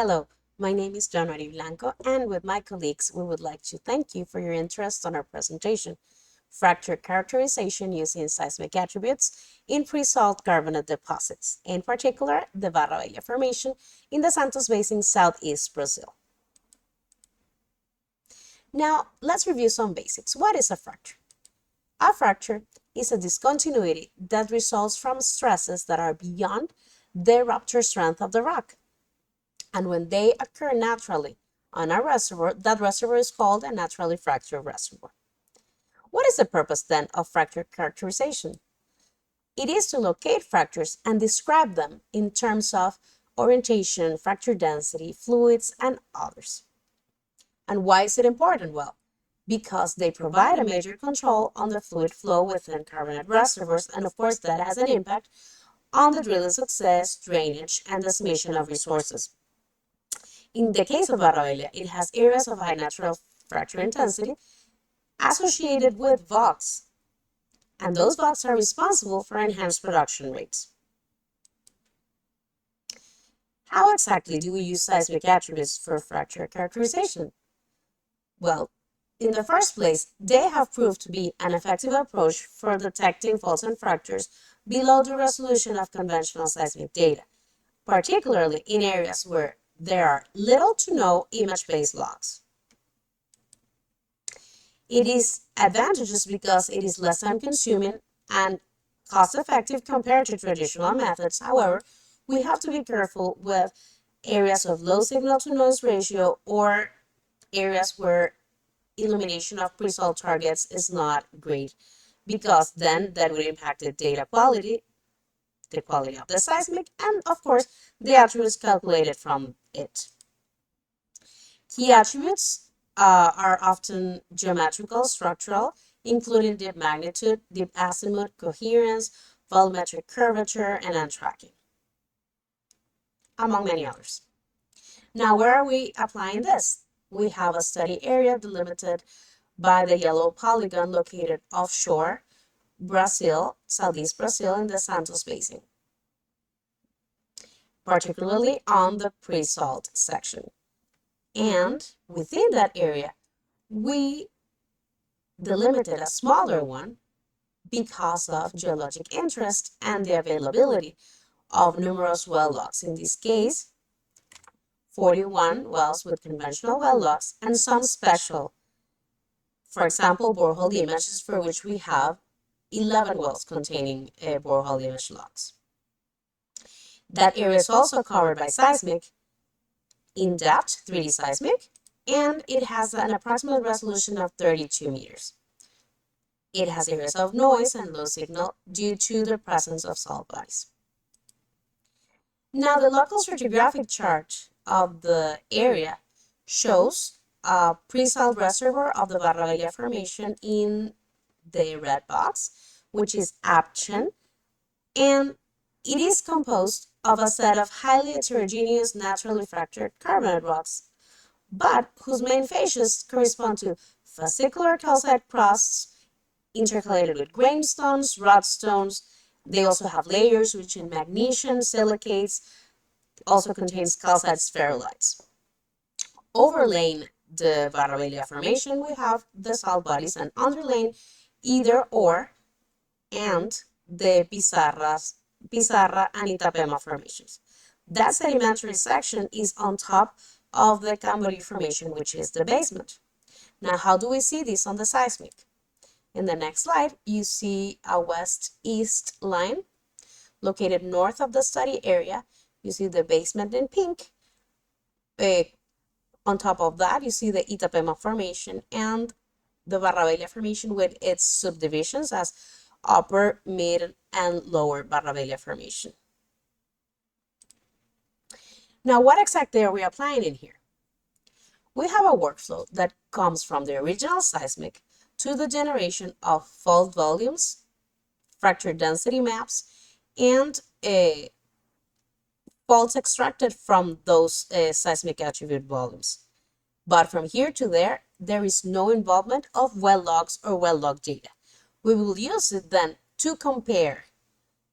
Hello, my name is Joan Blanco, and with my colleagues, we would like to thank you for your interest on our presentation, Fracture Characterization using Seismic Attributes in Pre-Salt Carbonate Deposits, in particular, the Barra Velha Formation in the Santos Basin, southeast Brazil. Now, let's review some basics. What is a fracture? A fracture is a discontinuity that results from stresses that are beyond the rupture strength of the rock. And when they occur naturally on a reservoir, that reservoir is called a naturally fractured reservoir. What is the purpose then of fracture characterization? It is to locate fractures and describe them in terms of orientation, fracture density, fluids, and others. And why is it important? Well, because they provide a major control on the fluid flow within carbonate reservoirs, and of course that has an impact on the drilling success, drainage, and decimation of resources. In the case of Barra Velha, it has areas of high natural fracture intensity associated with VOCs, and those VOCs are responsible for enhanced production rates. How exactly do we use seismic attributes for fracture characterization? Well, in the first place, they have proved to be an effective approach for detecting faults and fractures below the resolution of conventional seismic data, particularly in areas where there are little to no image-based logs. It is advantageous because it is less time-consuming and cost-effective compared to traditional methods. However, we have to be careful with areas of low signal-to-noise ratio or areas where illumination of pre-salt targets is not great, because then that would impact the data quality, the quality of the seismic, and of course, the attributes calculated from it. Key attributes are often geometrical, structural, including deep magnitude, deep azimuth, coherence, volumetric curvature, and end tracking, among many others. Now, where are we applying this? We have a study area delimited by the yellow polygon located offshore Brazil, southeast Brazil, in the Santos Basin, particularly on the pre-salt section. And within that area, we delimited a smaller one because of geologic interest and the availability of numerous well logs. In this case, 41 wells with conventional well logs and some special, for example, borehole images, for which we have 11 wells containing borehole image logs. That area is also covered by seismic, in-depth 3D seismic, and it has an approximate resolution of 32 meters. It has areas of noise and low signal due to the presence of salt bodies. Now, the local stratigraphic chart of the area shows a pre-salt reservoir of the Barra Velha Formation in the red box, which is Apchen, and it is composed of a set of highly heterogeneous naturally fractured carbonate rocks, but whose main facies correspond to fascicular calcite crusts intercalated with grainstones, rodstones. They also have layers rich in magnesium, silicates, also contains calcite spherulites. Overlaying the Barra Velha Formation, we have the salt bodies, and underlaying either or and the Pizarra and Itapema formations. That sedimentary section is on top of the Cambori Formation, which is the basement. Now, how do we see this on the seismic? In the next slide, you see a west-east line located north of the study area. You see the basement in pink. On top of that, you see the Itapema Formation and the Barra Velha Formation with its subdivisions as upper, mid, and lower Barra Velha Formation. Now, what exactly are we applying in here? We have a workflow that comes from the original seismic to the generation of fault volumes, fracture density maps, and faults extracted from those seismic attribute volumes. But from here to there, there is no involvement of well logs or well log data. We will use it then to compare,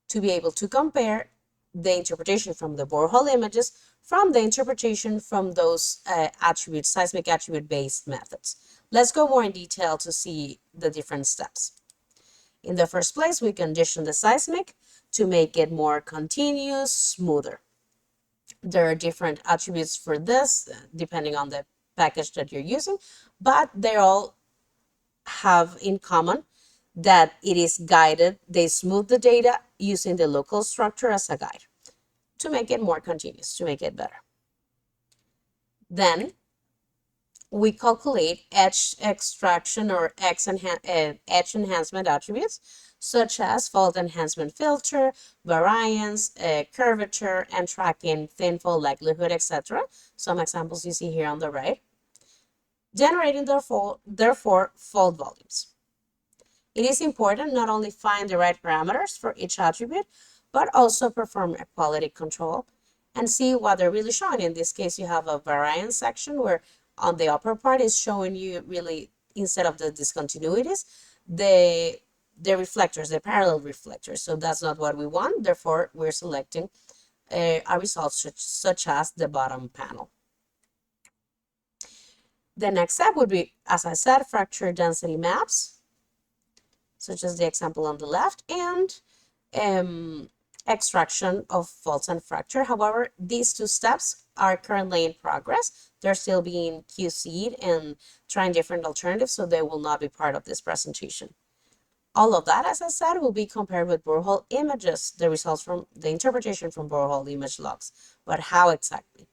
to be able to compare the interpretation from the borehole images from the interpretation from those attributes, seismic attribute-based methods. Let's go more in detail to see the different steps. In the first place, we condition the seismic to make it more continuous, smoother. There are different attributes for this, depending on the package that you're using, but they all have in common that it is guided. They smooth the data using the local structure as a guide to make it more continuous, to make it better. Then we calculate edge extraction or edge enhancement attributes, such as fault enhancement filter, variance, curvature, and tracking thinfall, likelihood, etc. Some examples you see here on the right. Generating, therefore, fault volumes. It is important not only find the right parameters for each attribute, but also perform a quality control and see what they're really showing. In this case, you have a variance section where on the upper part is showing you really, instead of the discontinuities, the reflectors, the parallel reflectors. So that's not what we want. Therefore, we're selecting a result such as the bottom panel. The next step would be, as I said, fracture density maps, such as the example on the left, and extraction of faults and fracture. However, these two steps are currently in progress. They're still being QC'd and trying different alternatives, so they will not be part of this presentation. All of that, as I said, will be compared with borehole images, the results from the interpretation from borehole image logs. But how exactly?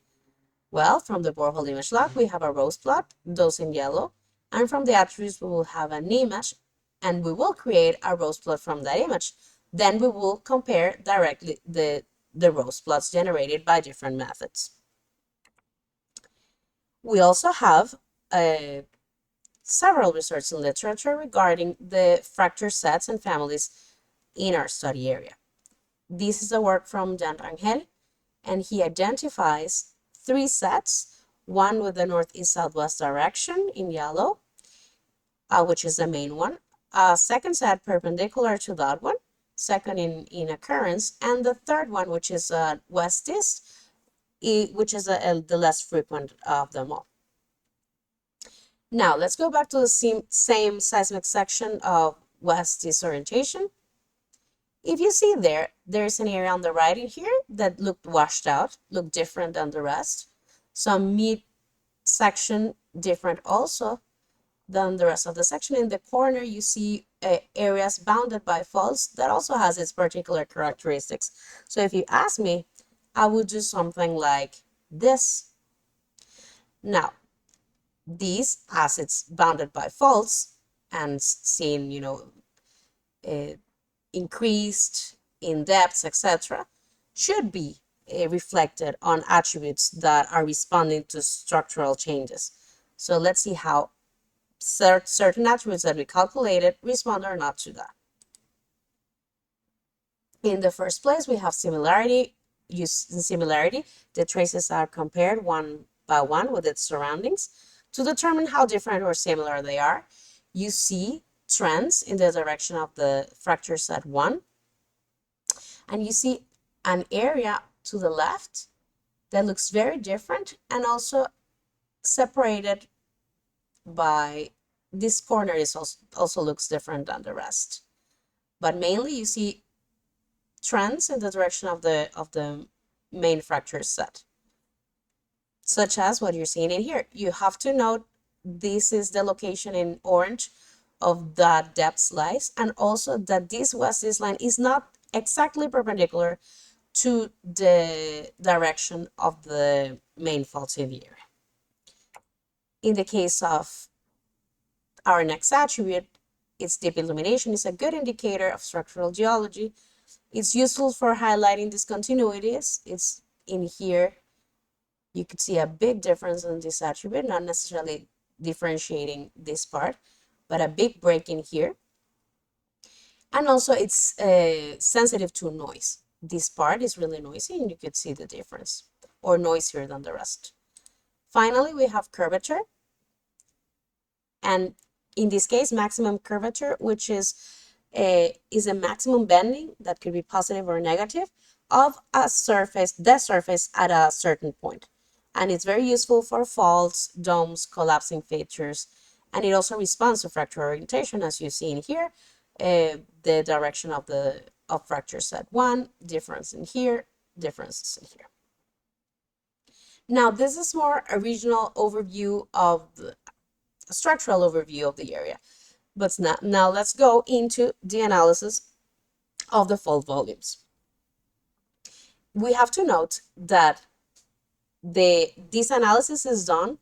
Well, from the borehole image log, we have a rose plot, those in yellow, and from the attributes, we will have an image, and we will create a rose plot from that image. Then we will compare directly the rose plots generated by different methods. We also have several research and literature regarding the fracture sets and families in our study area. This is a work from Rangel, and he identifies 3 sets, one with the northeast-southwest direction in yellow, which is the main one, a second set perpendicular to that one, second in occurrence, and the third one, which is west-east, which is the less frequent of them all. Now, let's go back to the same seismic section of west-east orientation. If you see there's an area on the right in here that looked washed out, looked different than the rest. Some mid-section different also than the rest of the section. In the corner, you see areas bounded by faults that also has its particular characteristics. So if you ask me, I would do something like this. Now, these, as it's bounded by faults and seen, increased in depths, etc., should be reflected on attributes that are responding to structural changes. So let's see how certain attributes that we calculated respond or not to that. In the first place, we have similarity. In similarity, the traces are compared one by one with its surroundings. To determine how different or similar they are, you see trends in the direction of the fracture set 1, and you see an area to the left that looks very different and also separated by this corner is also looks different than the rest. But mainly you see trends in the direction of the main fracture set, such as what you're seeing in here. You have to note this is the location in orange of that depth slice, and also that this west-east line is not exactly perpendicular to the direction of the main faults in the area. In the case of our next attribute, its deep illumination is a good indicator of structural geology. It's useful for highlighting discontinuities. It's in here. You could see a big difference in this attribute, not necessarily differentiating this part, but a big break in here. And also it's sensitive to noise. This part is really noisy and you could see the difference, or noisier than the rest. Finally, we have curvature. And in this case, maximum curvature, which is a maximum bending that could be positive or negative of a surface, the surface at a certain point. And it's very useful for faults, domes, collapsing features, and it also responds to fracture orientation, as you see in here, the direction of the fracture set 1, difference in here, differences in here. Now, this is more a regional overview of the structural overview of the area. But now let's go into the analysis of the fault volumes. We have to note that this analysis is done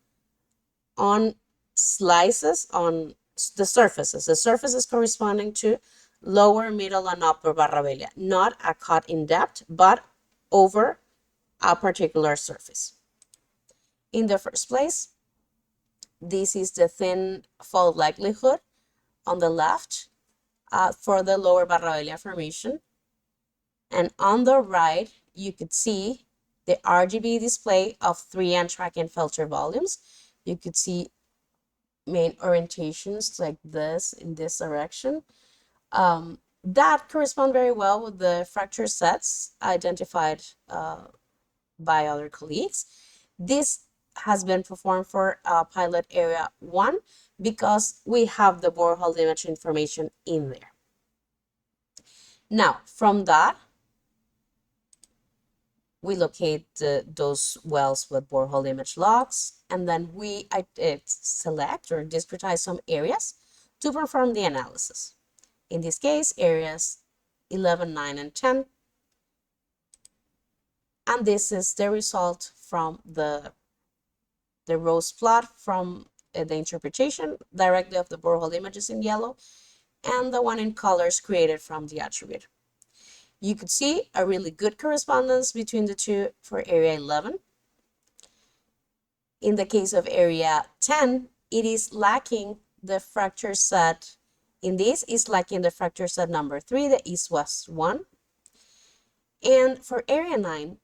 on slices on the surfaces corresponding to lower, middle, and upper Barra Velha, not a cut in depth, but over a particular surface. In the first place, this is the thin fault likelihood on the left for the lower Barra Velha formation. And on the right, you could see the RGB display of 3N track and filter volumes. You could see main orientations like this in this direction. That correspond very well with the fracture sets identified by other colleagues. This has been performed for pilot area 1 because we have the borehole image information in there. Now, from that, we locate those wells with borehole image logs, and then we select or discretize some areas to perform the analysis. In this case, areas 11, 9, and 10. And this is the result from the rose plot from the interpretation directly of the borehole images in yellow, and the one in colors created from the attribute. You could see a really good correspondence between the two for area 11. In the case of area 10, it is lacking the fracture set. In this, is lacking the fracture set number 3, the east-west one. And for area 9,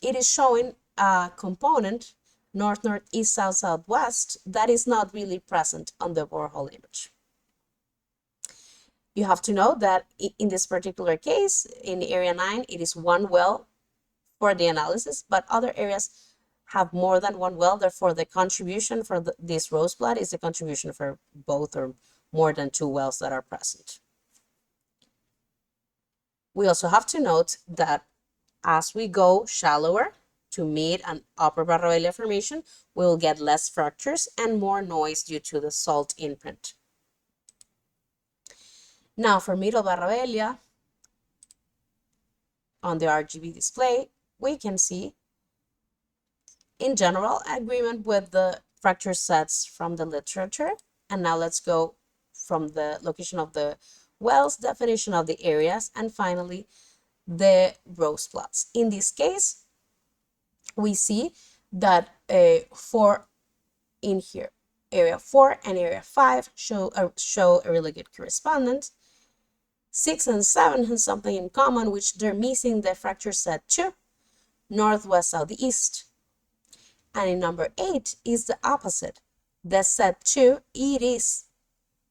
it is showing a component, north, northeast, south, southwest, that is not really present on the borehole image. You have to know that in this particular case, in area 9, it is one well for the analysis, but other areas have more than one well. Therefore, the contribution for this rose plot is the contribution for both or more than 2 wells that are present. We also have to note that as we go shallower to mid and upper Barra Velha formation, we will get less fractures and more noise due to the salt imprint. Now for middle Barra Velha, on the RGB display, we can see in general agreement with the fracture sets from the literature. And now let's go from the location of the wells, definition of the areas, and finally the rose plots. In this case, we see that in here, area 4 and area 5 show a really good correspondence. 6 and 7 have something in common, which they're missing the fracture set 2, northwest, southeast. And in number 8 is the opposite. The set 2,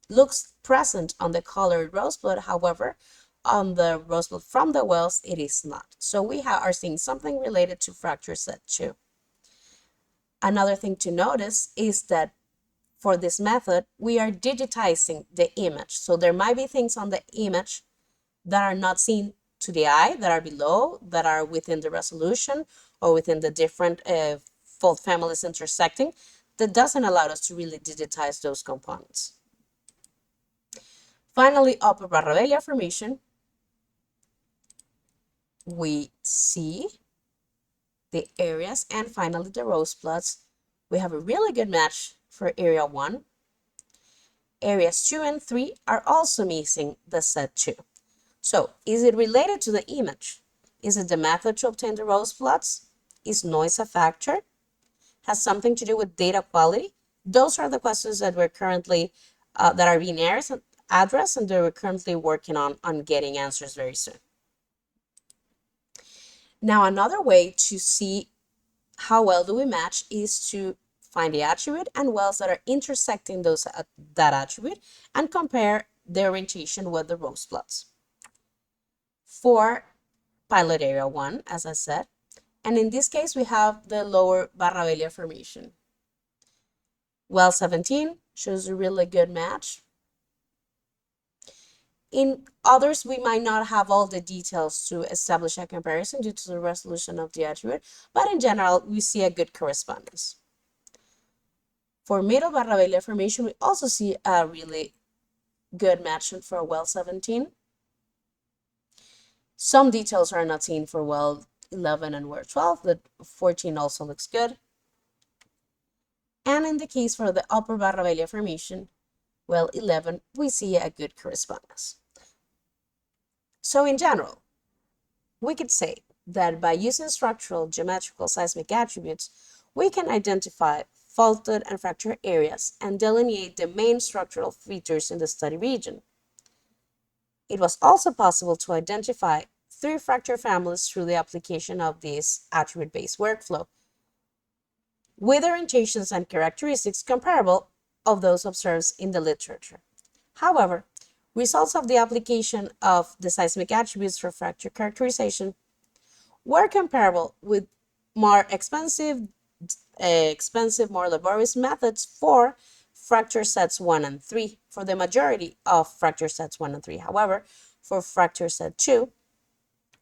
looks present on the colored rose plot. However, on the rose plot from the wells, it is not. So we are seeing something related to fracture set 2. Another thing to notice is that for this method, we are digitizing the image. So there might be things on the image that are not seen to the eye, that are below, that are within the resolution or within the different fault families intersecting, that doesn't allow us to really digitize those components. Finally, upper Barra Velha formation, we see the areas and finally the rose plots. We have a really good match for area 1. Areas 2 and 3 are also missing the set 2. So is it related to the image? Is it the method to obtain the rose plots? Is noise a factor? Has something to do with data quality? Those are the questions that we're currently, that are being addressed, and we're currently working on getting answers very soon. Now, another way to see how well do we match is to find the attribute and wells that are intersecting that attribute and compare the orientation with the rose plots. For pilot area 1, as I said. And in this case, we have the lower Barra Velha formation. Well 17 shows a really good match. In others, we might not have all the details to establish a comparison due to the resolution of the attribute, but in general, we see a good correspondence. For middle Barra Velha formation, we also see a really good match for well 17. Some details are not seen for well 11 and well 12, but 14 also looks good. And in the case for the upper Barra Velha formation, well 11, we see a good correspondence. So in general, we could say that by using structural geometrical seismic attributes, we can identify faulted and fractured areas and delineate the main structural features in the study region. It was also possible to identify 3 fracture families through the application of this attribute-based workflow, with orientations and characteristics comparable of those observed in the literature. However, results of the application of the seismic attributes for fracture characterization were comparable with more expensive, more laborious methods for fracture sets 1 and 3 for the majority of fracture sets 1 and 3. However, for fracture set 2,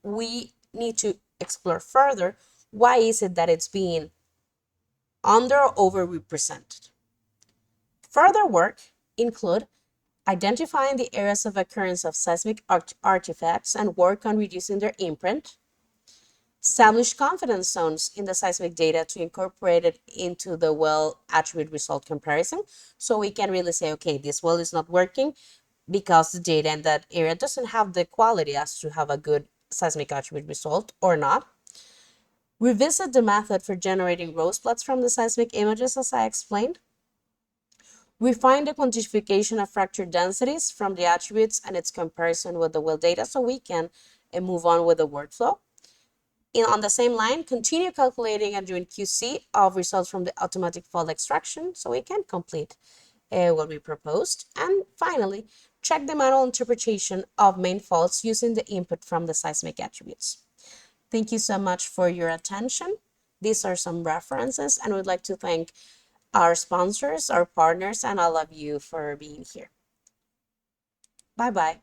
we need to explore further why is it that it's being under or overrepresented. Further work include identifying the areas of occurrence of seismic artifacts and work on reducing their imprint, establish confidence zones in the seismic data to incorporate it into the well attribute result comparison. So we can really say, okay, this well is not working because the data in that area doesn't have the quality as to have a good seismic attribute result or not. Revisit the method for generating rose plots from the seismic images as I explained. Refine the quantification of fracture densities from the attributes and its comparison with the well data so we can move on with the workflow. On the same line, continue calculating and doing QC of results from the automatic fault extraction so we can complete what we proposed. And finally, check the manual interpretation of main faults using the input from the seismic attributes. Thank you so much for your attention. These are some references, and we'd like to thank our sponsors, our partners, and all of you for being here. Bye-bye.